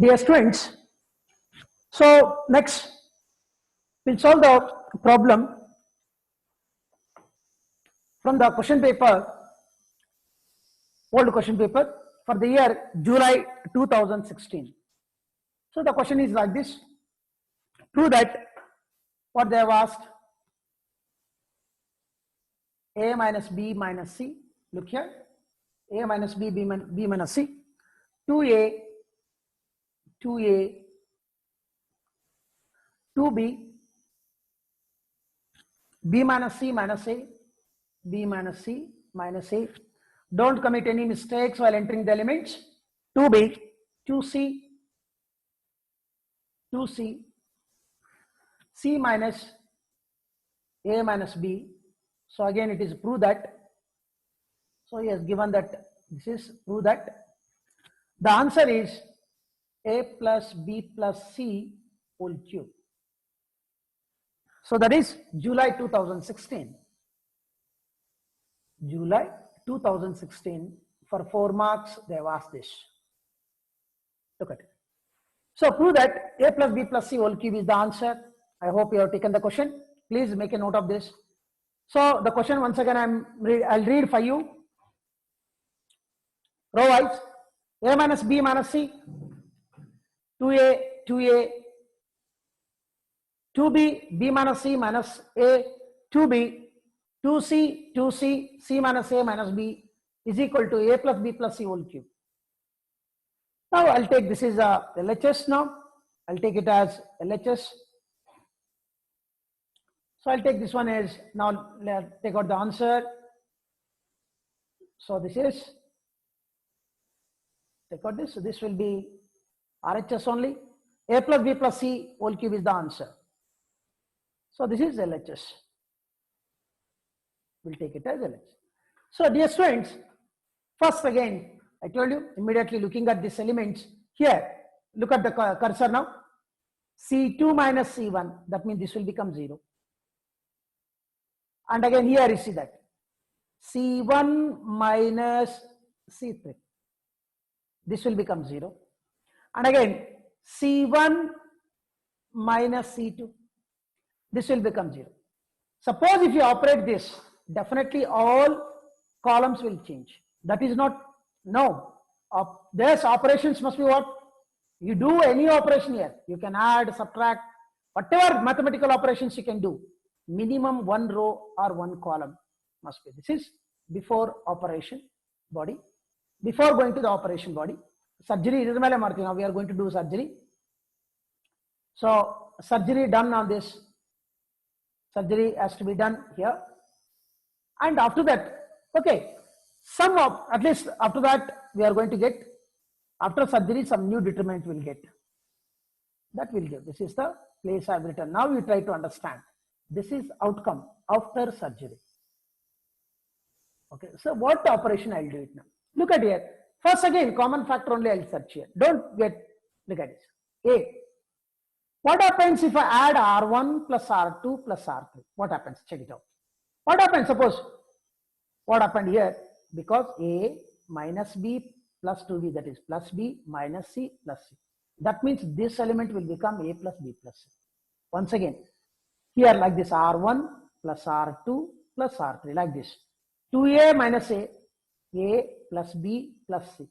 Dear students, so next we'll solve the problem from the question paper, old question paper for the year July 2016. So the question is like this: prove that what they have asked, a minus b minus c. Look here, a minus b, b minus c, 2a, 2a, 2b, b minus c minus a, b minus c minus a. Don't commit any mistakes while entering the elements. 2b, 2c, 2c, c minus a minus b. So again it is prove that. So he has given that this is prove that. The answer is a plus b plus c whole cube. So that is July 2016. July 2016, for 4 marks they have asked this. Look at it. So prove that a plus b plus c whole cube is the answer. I hope you have taken the question. Please make a note of this. So the question once again I'll read for you. Row wise, a minus b minus c, 2a, 2a, 2b, b minus c minus a, 2b, 2c, 2c, c minus a minus b is equal to a plus b plus c whole cube. Now I'll take this is LHS now. I'll take it as LHS. So I'll take this one as, now let's take out the answer. So this is, take out this, so this will be RHS only. A plus b plus c whole cube is the answer. So this is LHS. We'll take it as LHS. So dear students, first again, I told you, immediately looking at these elements, here, look at the cursor now. C2 minus C1, that means this will become 0. And again here you see that. C1 minus C3. This will become 0. And again, C1 minus C2. This will become 0. Suppose if you operate this, definitely all columns will change. That is not, no. There's operations must be what? You do any operation here. You can add, subtract, whatever mathematical operations you can do. Minimum 1 row or 1 column must be. This is before operation body. Before going to the operation body. Surgery, now we are going to do surgery. So surgery done on this. Surgery has to be done here. And after that, okay, some of, at least after that, we are going to get, after surgery, some new determinant will get. That will give. This is the place I have written. Now we try to understand. This is outcome after surgery. Okay, so what operation I'll do it now? Look at here. First again, common factor only I'll search here. Don't get, look at this. A. What happens if I add R1 plus R2 plus R3? What happens? Check it out. What happens? Suppose, what happened here? Because A minus B plus 2B, that is plus B minus C plus C. That means this element will become A plus B plus C. Once again, here like this, R1 plus R2 plus R3, like this. 2A minus A plus B plus C.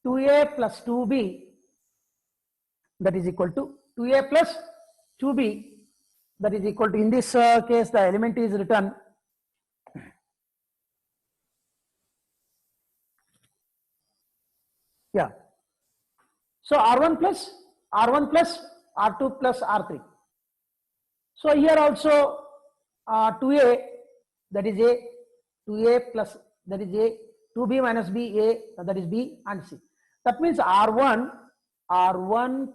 2A plus 2B, that is equal to 2A plus 2B, that is equal to, in this case, the element is written yeah. So R1 plus R2 plus R3. So here also 2A, that is A, 2A plus, that is A, 2B minus B, A, that is B and C. That means R1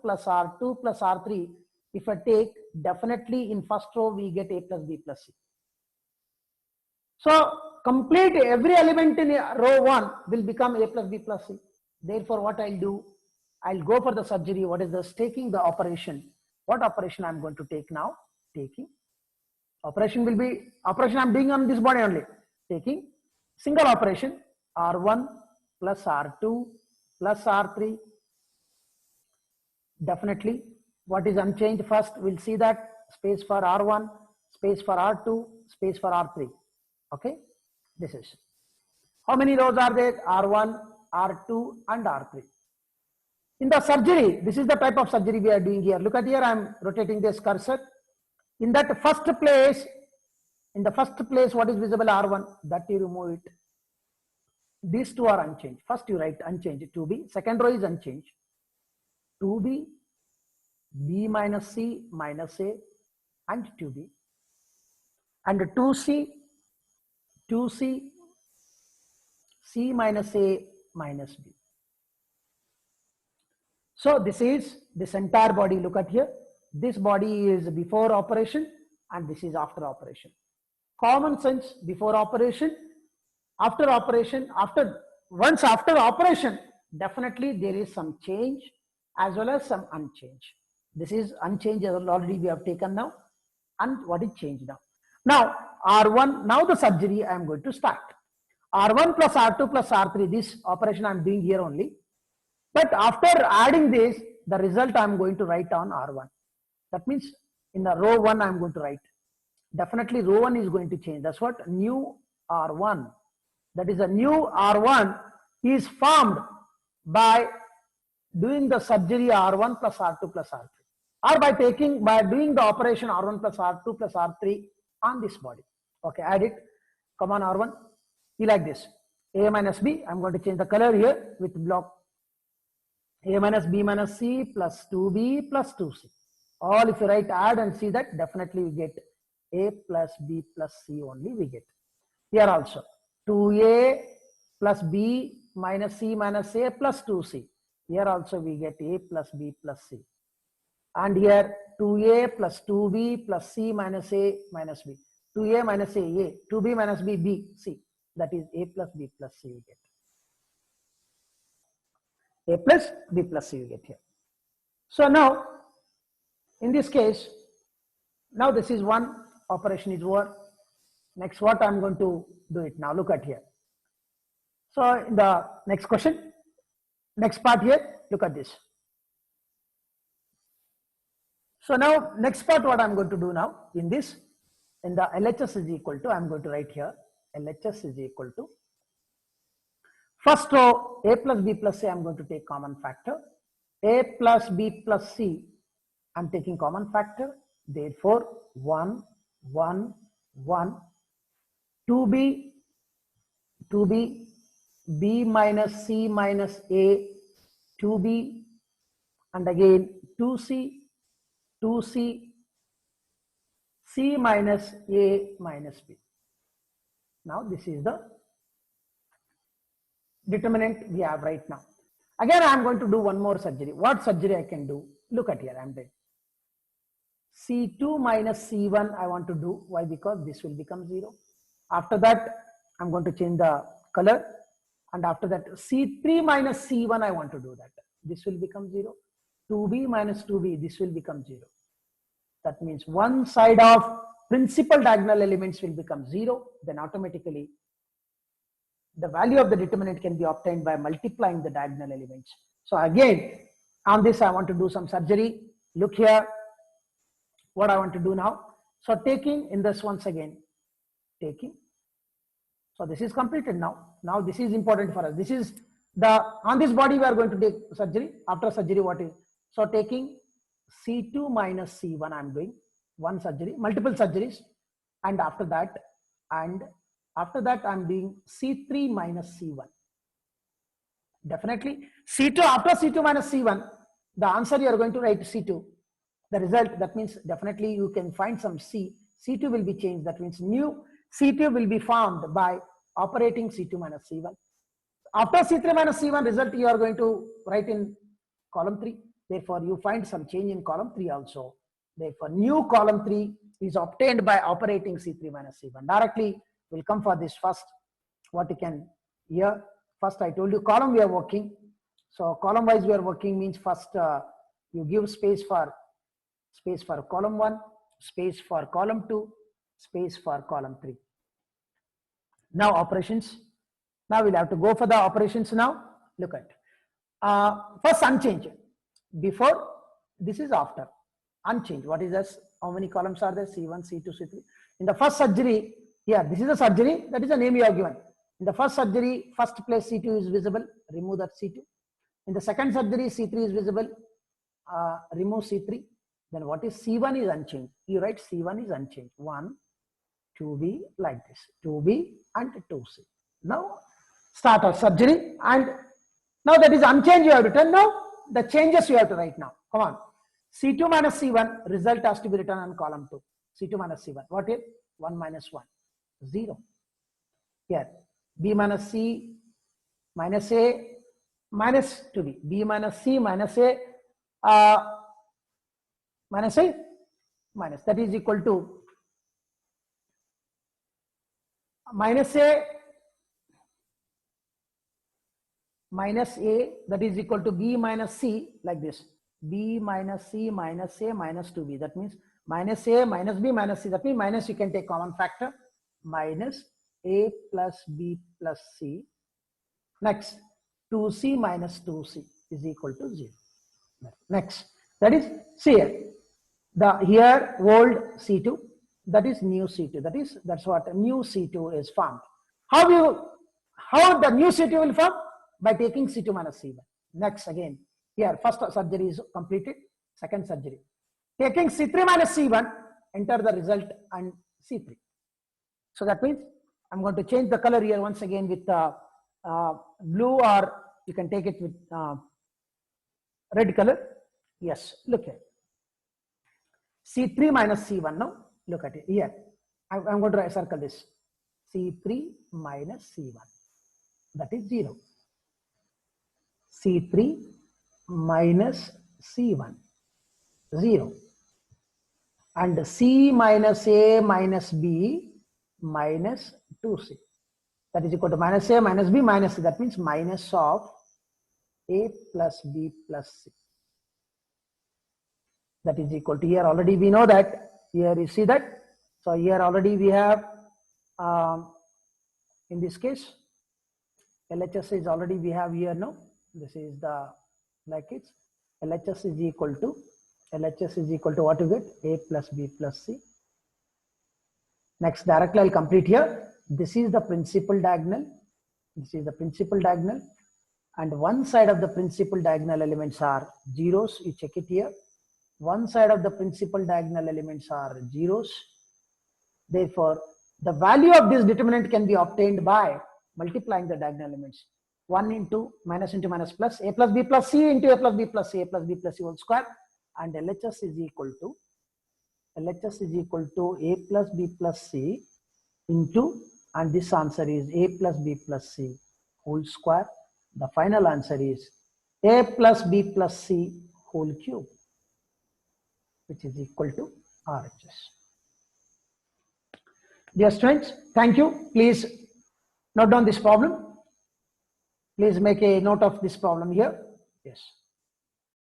plus R2 plus R3, if I take, definitely in first row we get A plus B plus C. So complete every element in row 1 will become A plus B plus C. Therefore what I'll do, I'll go for the surgery. What is this? Taking the operation. What operation I'm going to take now? Taking. Operation will be, operation I'm doing on this body only. Taking single operation, R1 plus R2 plus R3 Definitely, what is unchanged first, we'll see that space for R1, space for R2, space for R3. Okay, this is. How many rows are there? R1, R2 and R3. In the surgery, this is the type of surgery we are doing here. Look at here, I am rotating this cursor. In that first place, what is visible? R1, that you remove it. These two are unchanged. First you write unchanged 2b, second row is unchanged. 2b, b minus c minus a and 2b. And 2c, c minus a minus b. So this is this entire body. Look at here. This body is before operation and this is after operation. Common sense, before operation, after operation, once after operation, definitely there is some change as well as some unchange. This is unchanged already we have taken now, and what is changed now. Now R1, now the surgery I am going to start. R1 plus R2 plus R3, this operation I am doing here only. But after adding this, the result I am going to write on R1. That means in the row 1 I am going to write. Definitely row 1 is going to change. That's what new R1. That is a new R1 is formed by doing the surgery R1 plus R2 plus R3. Or by doing the operation R1 plus R2 plus R3 on this body. Okay, add it. Come on R1. You like this. A minus B. I'm going to change the color here with block. A minus B minus C plus 2B plus 2C. All if you write add and see that, definitely we get A plus B plus C only we get. Here also 2A plus B minus C minus A plus 2C. Here also we get A plus B plus C. And here 2A plus 2B plus C minus A minus B. 2A minus A, 2B minus B, B, C. That is A plus B plus C we get. A plus B plus C you get here. So now, in this case, now this is one operation is over. Next, what I'm going to do it now. Look at here. So in the next question, next part here, look at this. So now next part what I'm going to do now in this, in the LHS is equal to, I'm going to write here, LHS is equal to, first row A plus B plus C, I'm going to take common factor. A plus B plus C, I'm taking common factor. Therefore, 1, 1, 1, 2B, B minus C minus A, 2B, and again 2C, C minus A minus B. Now this is the determinant we have right now. Again, I am going to do one more surgery. What surgery I can do? Look at here, I am doing C2 minus C1 I want to do. Why? Because this will become 0. After that, I am going to change the color. And after that, C3 minus C1 I want to do that. This will become 0. 2B minus 2B, this will become 0. That means one side of principal diagonal elements will become 0. Then automatically, the value of the determinant can be obtained by multiplying the diagonal elements. So again, on this I want to do some surgery. Look here, what I want to do now. So taking in this once again, taking. So this is completed now. Now this is important for us. This is the, on this body we are going to take surgery. After surgery what is? So taking C2 minus C1 I am doing one surgery, multiple surgeries. And after that, I'm doing C3 minus C1. Definitely C2, after C2 minus C1, the answer you are going to write C2. The result, that means definitely you can find some C. C2 will be changed. That means new C2 will be formed by operating C2 minus C1. After C3 minus C1 result, you are going to write in column 3. Therefore, you find some change in column 3 also. Therefore, new column 3 is obtained by operating C3 minus C1. Directly, we'll come for this first. What you can here. First, I told you column we are working. So column wise we are working means first you give space for column 1, space for column 2, space for column 3. Now operations. Now we'll have to go for the operations now. Look at first unchanged. Before this is after, unchanged. What is this? How many columns are there? C1, C2, C3. In the first surgery, here, this is a surgery, that is the name you have given. In the first surgery, first place C2 is visible, remove that C2. In the second surgery, C3 is visible, remove C3. Then what is C1 is unchanged. You write C1 is unchanged. 1, 2B like this, 2B and 2C. Now start our surgery, and now that is unchanged you have written. Now the changes you have to write now. Come on. C2 minus C1, result has to be written on column 2. C2 minus C1. What is? 1 minus 1, 0. Here, B minus C minus A minus 2B. B minus C minus A minus A minus, that is equal to minus A minus A, that is equal to B minus C, like this. B minus C minus A minus 2B. That means minus A minus B minus C. That means minus, you can take common factor, minus A plus B plus C. Next, 2C minus 2C is equal to 0. Next, that is, see here, here old C2, that is new C2. That's what new C2 is formed. How the new C2 will form? By taking C2 minus C1. Next, again, here first surgery is completed, second surgery. Taking C3 minus C1, enter the result and C3. So that means I'm going to change the color here once again with blue, or you can take it with red color. Yes, look here. C3 minus C1 now. Look at it here. I'm going to circle this. C3 minus C1. That is 0. C3 minus C1. 0. And C minus A minus B minus 2C. That is equal to minus A minus B minus C. That means minus of A plus B plus C. That is equal to, here already we know that. Here you see that. So here already we have, in this case, LHS is already we have here now. This is the, like it's, LHS is equal to what you get? A plus B plus C. Next, directly I'll complete here. This is the principal diagonal. This is the principal diagonal. And one side of the principal diagonal elements are zeros. You check it here. One side of the principal diagonal elements are zeros. Therefore, the value of this determinant can be obtained by multiplying the diagonal elements. 1 into minus plus, A plus B plus C into A plus B plus C, A plus B plus C whole square. And LHS is equal to A plus B plus C into, and this answer is A plus B plus C whole square. The final answer is A plus B plus C whole cube, which is equal to RHS. Dear students, thank you. Please note down this problem. Please make a note of this problem here. Yes.